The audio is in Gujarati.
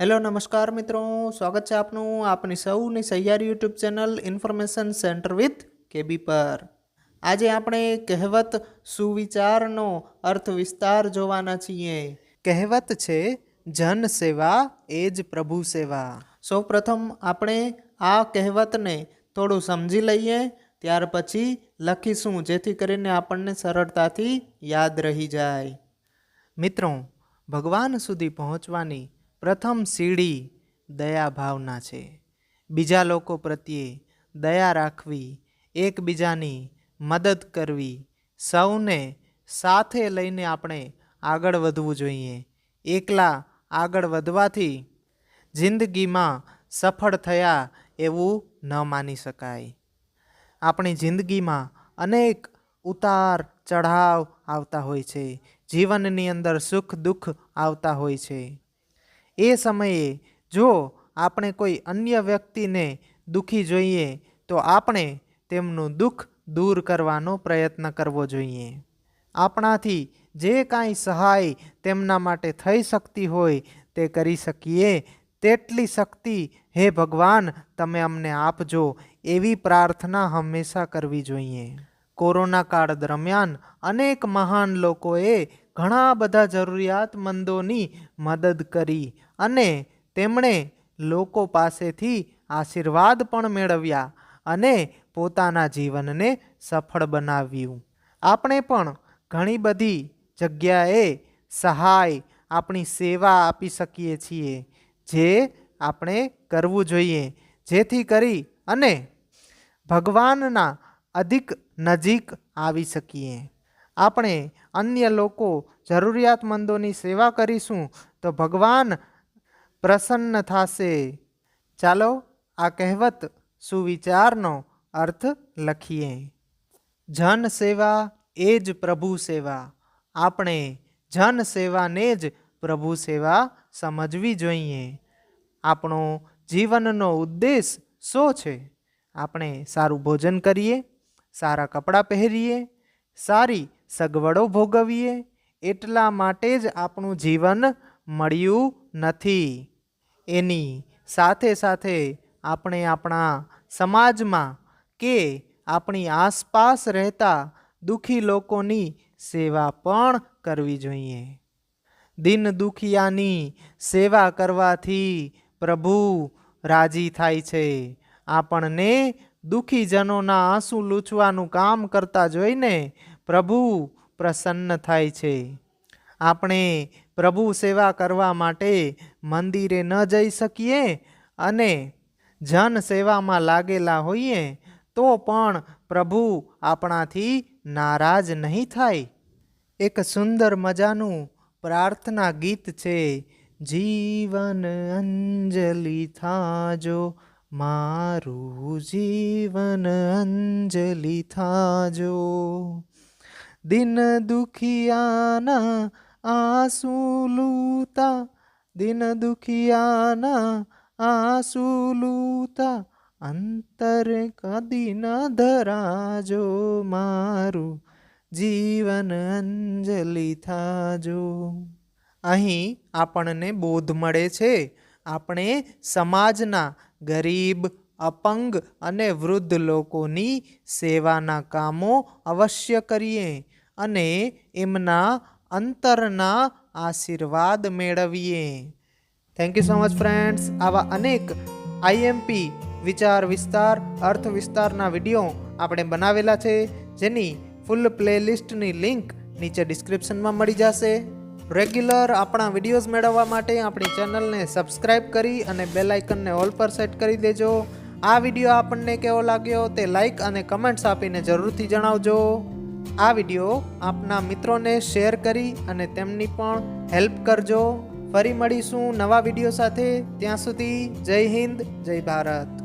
હેલો નમસ્કાર મિત્રો, સ્વાગત છે આપનું આપની સૌની સહિયારી YouTube channel information centre with KB પર। આજે આપણે કહેવત સુવિચારનો અર્થ વિસ્તાર જોવાના છીએ। કહેવત છે જન સેવા એ જ પ્રભુ સેવા। સૌપ્રથમ આપણે આ કહેવતને થોડું સમજી લઈએ, ત્યાર પછી લખીશું જેથી કરીને આપણને સરળતાથી યાદ રહી જાય। મિત્રો, ભગવાન સુધી પહોંચવાની પ્રથમ સીડી દયા ભાવના છે। બીજા લોકો પ્રત્યે દયા રાખવી, એકબીજાની મદદ કરવી, સૌને સાથે લઈને આપણે આગળ વધવું જોઈએ। એકલા આગળ વધવાથી જિંદગીમાં સફળ થયા એવું ન માની શકાય। આપણી જિંદગીમાં અનેક ઉતાર ચઢાવ આવતા હોય છે, જીવનની અંદર સુખ દુઃખ આવતા હોય છે। એ સમયે જો આપણે કોઈ અન્ય વ્યક્તિને દુઃખી જોઈએ તો આપણે તેમનું દુઃખ દૂર કરવાનો પ્રયત્ન કરવો જોઈએ। આપણાથી જે કાંઈ સહાય તેમના માટે થઈ શકતી હોય તે કરી શકીએ તેટલી શક્તિ હે ભગવાન તમે અમને આપજો, એવી પ્રાર્થના હંમેશા કરવી જોઈએ। કોરોના કાળ દરમિયાન અનેક મહાન લોકોએ ઘણા બધા જરૂરિયાતમંદોની મદદ કરી અને તેમણે લોકો પાસેથી આશીર્વાદ પણ મેળવ્યા અને પોતાના જીવનને સફળ બનાવ્યું। આપણે પણ ઘણી બધી જગ્યાએ સહાય આપણી સેવા આપી શકીએ છીએ, જે આપણે કરવું જોઈએ જેથી કરી અને ભગવાનના અધિક નજીક આવી શકીએ। આપણે અન્ય લોકો જરૂરિયાતમંદોની સેવા કરીશું તો ભગવાન પ્રસન્ન થશે। ચાલો આ કહેવત સુવિચારનો અર્થ લખીએ। જન સેવા એ જ પ્રભુ સેવા। આપણે જન સેવાને જ પ્રભુ સેવા સમજવી જોઈએ। આપણો જીવનનો ઉદ્દેશ શું છે? આપણે સારું ભોજન કરીએ, સારા કપડાં પહેરીએ, સારી સગવડો ભોગવીએ, એટલા માટે જ આપણું જીવન મળ્યું નથી। એની સાથે સાથે આપણે આપણા સમાજમાં કે આપણી આસપાસ રહેતા દુઃખી લોકોની સેવા પણ કરવી જોઈએ। દિન દુખિયાની સેવા કરવાથી પ્રભુ રાજી થાય છે। આપણને દુઃખીજનોના આંસુ લૂછવાનું કામ કરતા જોઈને પ્રભુ પ્રસન્ન થાય છે। આપણે પ્રભુ સેવા કરવા માટે મંદિરે ન જઈ શકીએ અને જન સેવામાં લાગેલા હોઈએ તો પણ પ્રભુ આપણાથી નારાજ નહીં થાય। એક સુંદર મજાનું પ્રાર્થના ગીત છે, જીવન અંજલિ થાજો, મારું જીવન અંજલિ થાજો, દિન દુખિયાના આંસુ લૂતા, દિન દુખિયાના આંસુ લૂતા, અંતર કદી ન ધરાજો, મારું જીવન અંજલિ થાજો। અહીં આપણને બોધ મળે છે, આપણે સમાજના ગરીબ, અપંગ અને વૃદ્ધ લોકોની સેવાના કામો અવશ્ય કરીએ અને એમના અંતરના આશીર્વાદ મેળવીએ। Thank you so much friends. આવા અનેક આઈએમપી વિચાર વિસ્તાર અર્થ વિસ્તારના વિડીયો આપણે બનાવેલા છે, જેની ફૂલ પ્લેલિસ્ટની લિંક નીચે ડિસ્ક્રિપ્શનમાં મળી જશે। રેગ્યુલર આપણા વિડીયોઝ મેળવવા માટે આપણી ચેનલને સબસ્ક્રાઈબ કરી અને બેલ આઇકનને ઓલ પર સેટ કરી દેજો। આ વિડીયો આપણને કેવો લાગ્યો તે લાઈક અને કમેન્ટ્સ આપીને જરૂરથી જણાવજો। આ વિડીયો આપના મિત્રોને શેર કરી અને તેમની પણ હેલ્પ કરજો। ફરી મળીશું નવા વિડીયો સાથે, ત્યાં સુધી જય હિન્દ, જય ભારત।